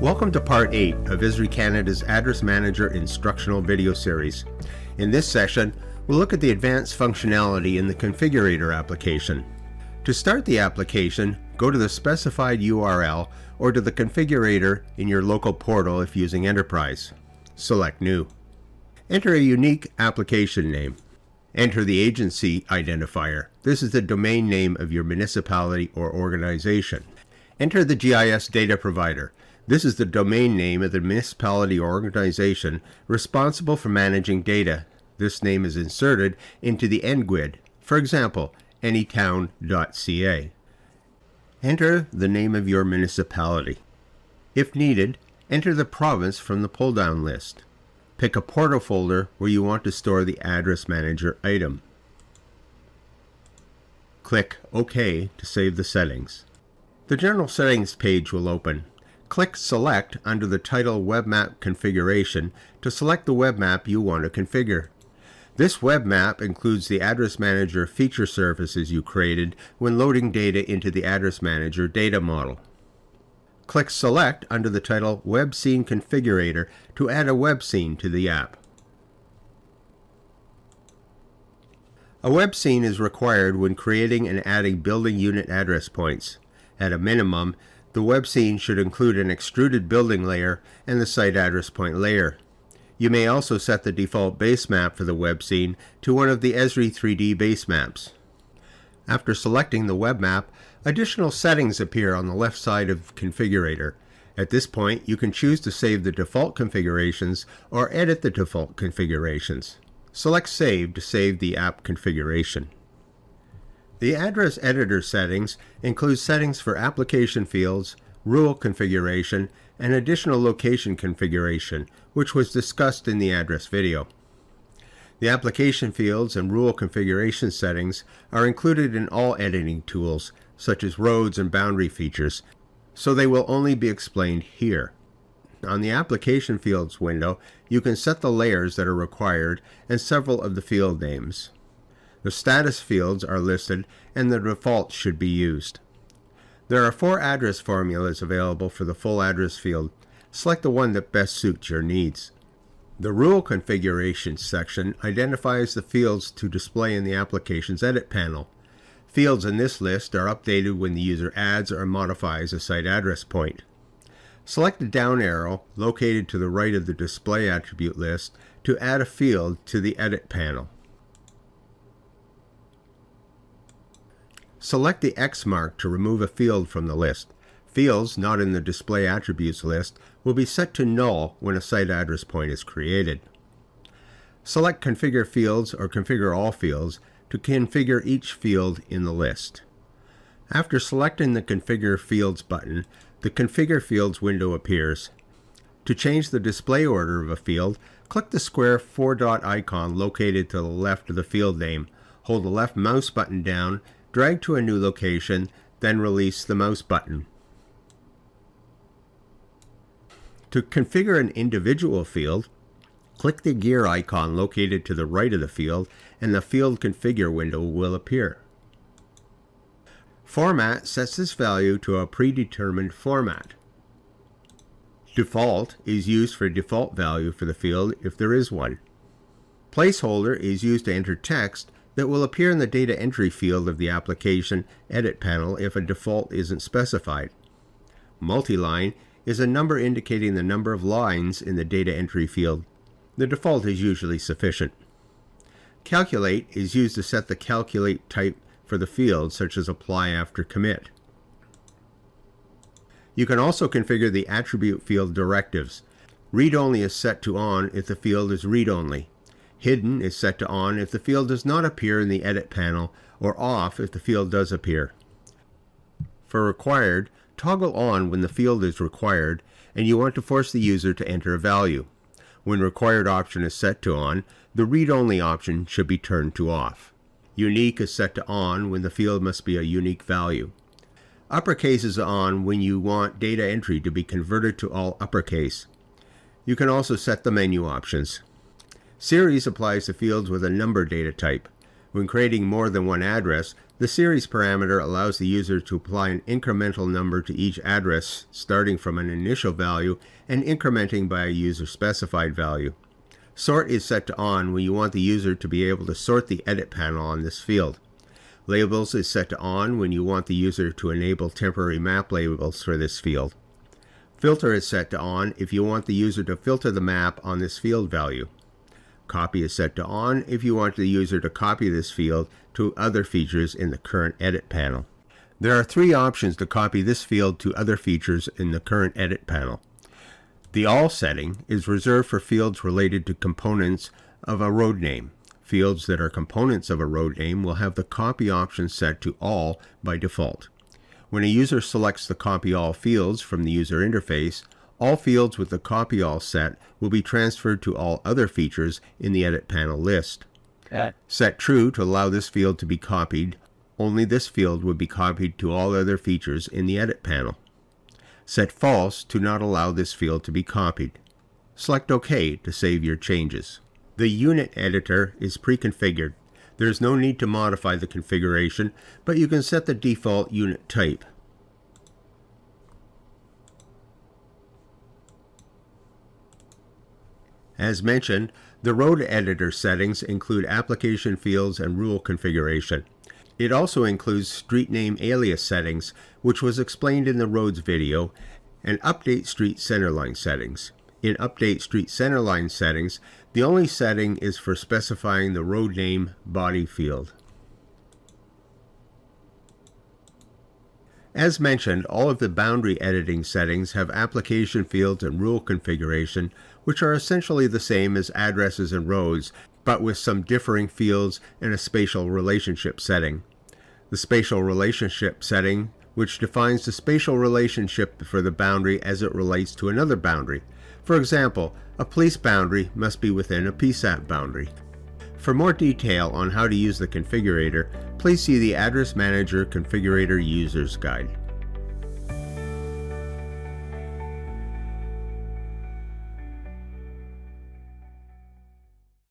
Welcome to Part 8 of Esri Canada's Address Manager instructional video series. In this session, we'll look at the advanced functionality in the Configurator application. To start the application, go to the specified URL or to the Configurator in your local portal if using Enterprise. Select New. Enter a unique application name. Enter the agency identifier. This is the domain name of your municipality or organization. Enter the GIS data provider. This is the domain name of the municipality or organization responsible for managing data. This name is inserted into the end GUID, for example, anytown.ca. Enter the name of your municipality. If needed, enter the province from the pull-down list. Pick a portal folder where you want to store the Address Manager item. Click OK to save the settings. The General Settings page will open. Click Select under the title Web Map Configuration to select the web map you want to configure. This web map includes the Address Manager feature services you created when loading data into the Address Manager data model. Click Select under the title Web Scene Configurator to add a web scene to the app. A web scene is required when creating and adding building unit address points. At a minimum, the web scene should include an extruded building layer and the site address point layer. You may also set the default base map for the web scene to one of the Esri 3D base maps. After selecting the web map, additional settings appear on the left side of Configurator. At this point, you can choose to save the default configurations or edit the default configurations. Select Save to save the app configuration. The Address Editor settings include settings for application fields, rule configuration, and additional location configuration, which was discussed in the address video. The application fields and rule configuration settings are included in all editing tools, such as roads and boundary features, so they will only be explained here. On the Application Fields window, you can set the layers that are required and several of the field names. The status fields are listed and the defaults should be used. There are 4 address formulas available for the full address field. Select the one that best suits your needs. The Rule Configuration section identifies the fields to display in the application's edit panel. Fields in this list are updated when the user adds or modifies a site address point. Select the down arrow located to the right of the display attribute list to add a field to the edit panel. Select the X mark to remove a field from the list. Fields not in the display attributes list will be set to null when a site address point is created. Select Configure Fields or Configure All Fields to configure each field in the list. After selecting the Configure Fields button, the Configure Fields window appears. To change the display order of a field, click the square 4-dot icon located to the left of the field name. Hold the left mouse button down, drag to a new location, then release the mouse button. To configure an individual field, click the gear icon located to the right of the field and the Field Configure window will appear. Format sets this value to a predetermined format. Default is used for a default value for the field if there is one. Placeholder is used to enter text that will appear in the data entry field of the application edit panel if a default isn't specified. Multiline is a number indicating the number of lines in the data entry field. The default is usually sufficient. Calculate is used to set the calculate type for the field, such as apply after commit. You can also configure the attribute field directives. Read-only is set to on if the field is read-only. Hidden is set to on if the field does not appear in the edit panel, or off if the field does appear. For required, toggle on when the field is required and you want to force the user to enter a value. When required option is set to on, the read-only option should be turned to off. Unique is set to on when the field must be a unique value. Uppercase is on when you want data entry to be converted to all uppercase. You can also set the menu options. Series applies to fields with a number data type. When creating more than one address, The series parameter allows the user to apply an incremental number to each address, starting from an initial value and incrementing by a user-specified value. Sort is set to on when you want the user to be able to sort the edit panel on this field. Labels is set to on when you want the user to enable temporary map labels for this field. Filter is set to on if you want the user to filter the map on this field value. Copy is set to on if you want the user to copy this field to other features in the current edit panel. There are three options to copy this field to other features in the current edit panel. The All setting is reserved for fields related to components of a road name. Fields that are components of a road name will have the copy option set to All by default. When a user selects the Copy All fields from the user interface, all fields with the Copy All set will be transferred to all other features in the Edit panel list. Set True to allow this field to be copied. Only this field will be copied to all other features in the Edit panel. Set False to not allow this field to be copied. Select OK to save your changes. The Unit Editor is pre-configured. There is no need to modify the configuration, but you can set the default unit type. As mentioned, the Road Editor settings include application fields and rule configuration. It also includes street name alias settings, which was explained in the roads video, and update street centerline settings. In Update Street Centerline settings, the only setting is for specifying the road name body field. As mentioned, all of the boundary editing settings have application fields and rule configuration, which are essentially the same as addresses and roads, but with some differing fields and a spatial relationship setting. The spatial relationship setting, which defines the spatial relationship for the boundary as it relates to another boundary. For example, a police boundary must be within a PSAP boundary. For more detail on how to use the configurator, please see the Address Manager Configurator User's Guide.